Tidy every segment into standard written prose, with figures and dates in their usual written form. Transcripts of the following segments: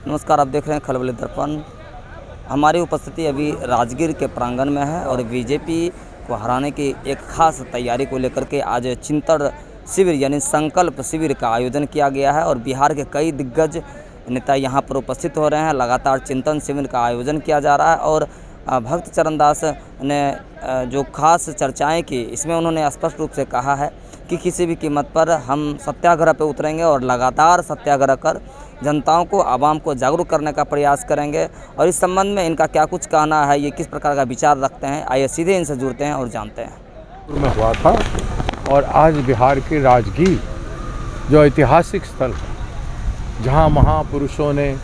नमस्कार, आप देख रहे हैं खलबली दर्पण। हमारी उपस्थिति अभी राजगीर के प्रांगण में है और बीजेपी को हराने की एक खास तैयारी को लेकर के आज चिंतन शिविर यानी संकल्प शिविर का आयोजन किया गया है और बिहार के कई दिग्गज नेता यहां पर उपस्थित हो रहे हैं। लगातार चिंतन शिविर का आयोजन किया जा रहा है और भक्त चरण दास ने जो खास चर्चाएं की, इसमें उन्होंने स्पष्ट रूप से कहा है कि किसी भी कीमत पर हम सत्याग्रह पे उतरेंगे और लगातार सत्याग्रह कर जनताओं को, आवाम को जागरूक करने का प्रयास करेंगे। और इस संबंध में इनका क्या कुछ कहना है, ये किस प्रकार का विचार रखते हैं, आइए सीधे इनसे जुड़ते हैं और जानते हैं। में हुआ था और आज बिहार के राजगीर जो ऐतिहासिक स्थल है, जहाँ महापुरुषों ने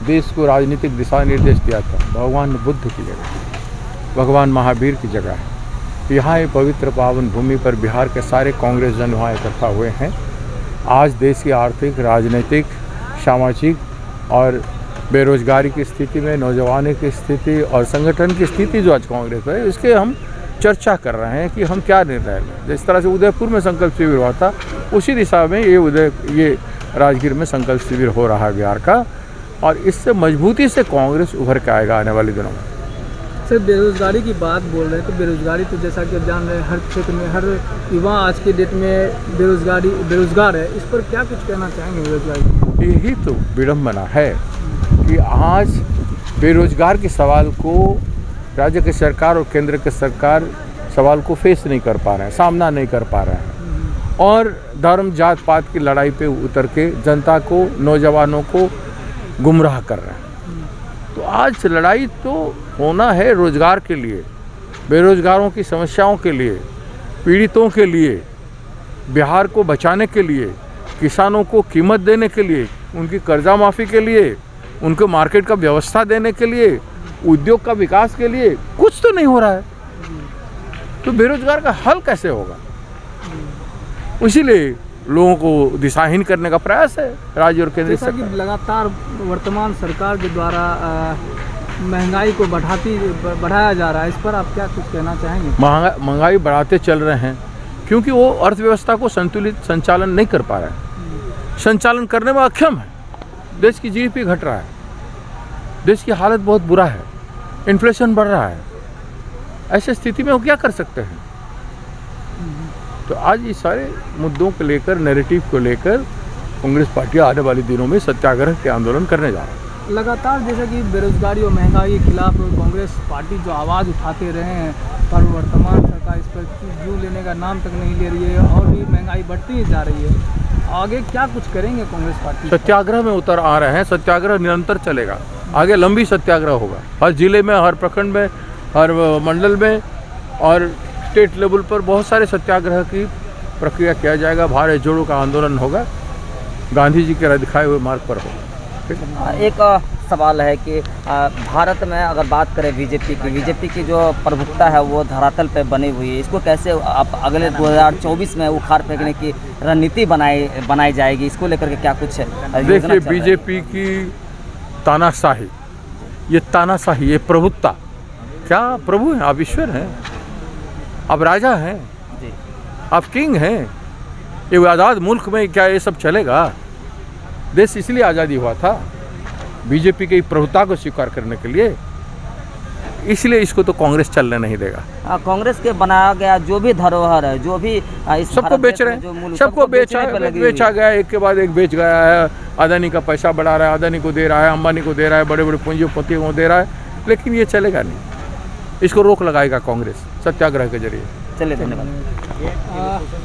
देश को राजनीतिक दिशा निर्देश दिया था, भगवान बुद्ध की जगह, भगवान महावीर की जगह है। यहाँ एक पवित्र पावन भूमि पर बिहार के सारे कांग्रेस जन वहाँ इकट्ठा हुए हैं। आज देश की आर्थिक, राजनीतिक, सामाजिक और बेरोजगारी की स्थिति में, नौजवानों की स्थिति और संगठन की स्थिति जो आज कांग्रेस है, इसके हम चर्चा कर रहे हैं कि हम क्या निर्णय लें। जिस तरह से उदयपुर में संकल्प शिविर हुआ था, उसी दिशा में ये राजगीर में संकल्प शिविर हो रहा है बिहार का, और इससे मजबूती से कांग्रेस उभर के आएगा आने वाले दिनों में। सर, बेरोजगारी की बात बोल रहे हैं तो बेरोजगारी तो जैसा कि आप जान रहे हैं, हर क्षेत्र में हर युवा आज के डेट में बेरोजगार है। इस पर क्या कुछ कहना चाहेंगे बेरोजगारी? यही तो विडम्बना है कि आज बेरोजगार के सवाल को राज्य की सरकार और केंद्र की सरकार सवाल को फेस नहीं कर पा रहे हैं, सामना नहीं कर पा रहे हैं, और धर्म जात पात की लड़ाई पे उतर के जनता को, नौजवानों को गुमराह कर रहे हैं। तो आज लड़ाई तो होना है रोजगार के लिए, बेरोजगारों की समस्याओं के लिए, पीड़ितों के लिए, बिहार को बचाने के लिए, किसानों को कीमत देने के लिए, उनकी कर्जा माफ़ी के लिए, उनको मार्केट का व्यवस्था देने के लिए, उद्योग का विकास के लिए कुछ तो नहीं हो रहा है। तो बेरोजगार का हल कैसे होगा? इसीलिए लोगों को दिशाहीन करने का प्रयास है राज्य और केंद्र सरकार। जैसा कि लगातार वर्तमान सरकार के द्वारा महंगाई को बढ़ाया जा रहा है, इस पर आप क्या कुछ कहना चाहेंगे? महंगाई बढ़ाते चल रहे हैं क्योंकि वो अर्थव्यवस्था को संतुलित संचालन नहीं कर पा रहे हैं, संचालन करने में अक्षम है। देश की जीडीपी घट रहा है, देश की हालत बहुत बुरा है, इन्फ्लेशन बढ़ रहा है। ऐसी स्थिति में वो क्या कर सकते हैं? तो आज ये सारे मुद्दों को लेकर, नैरेटिव को लेकर कांग्रेस पार्टी आने वाले दिनों में सत्याग्रह के आंदोलन करने जा रहा है। लगातार जैसा कि बेरोजगारी और महंगाई के खिलाफ कांग्रेस पार्टी जो आवाज़ उठाते रहे हैं, पर वर्तमान सरकार इस पर जू लेने का नाम तक नहीं ले रही है और भी महंगाई बढ़ती ही जा रही है। आगे क्या कुछ करेंगे कांग्रेस पार्टी? सत्याग्रह में उतर आ रहे हैं। सत्याग्रह निरंतर चलेगा, आगे लंबी सत्याग्रह होगा, हर जिले में, हर प्रखंड में, हर मंडल में और स्टेट लेवल पर बहुत सारे सत्याग्रह की प्रक्रिया किया जाएगा। भारत जोड़ो का आंदोलन होगा, गांधी जी के दिखाए हुए मार्ग पर होगा। एक सवाल है कि भारत में अगर बात करें बीजेपी की जो प्रभुत्ता है वो धरातल पे बनी हुई है, इसको कैसे आप अगले 2024 में उखाड़ फेंकने की रणनीति बनाई जाएगी, इसको लेकर के क्या कुछ? देखिए, बीजेपी की तानाशाही, ये प्रभुत्ता, क्या प्रभु हैं आप? ईश्वर हैं आप, राजा हैं आप, किंग हैं। ये आज़ाद मुल्क में क्या ये सब चलेगा? देश इसलिए आज़ादी हुआ था बीजेपी की प्रभुत्ता को स्वीकार करने के लिए, इसलिए इसको तो कांग्रेस चलने नहीं देगा। कांग्रेस के बनाया गया जो भी धरोहर है, जो भी सबको बेच रहे हैं, सबको बेचा गया, एक के बाद एक बेच गया है। अदानी का पैसा बढ़ा रहा है, अदानी को दे रहा है, अंबानी को दे रहा है, बड़े बड़े पूंजीपतियों को दे रहा है, लेकिन ये चलेगा नहीं। इसको रोक लगाएगा कांग्रेस सत्याग्रह के जरिए। चलिए, धन्यवाद।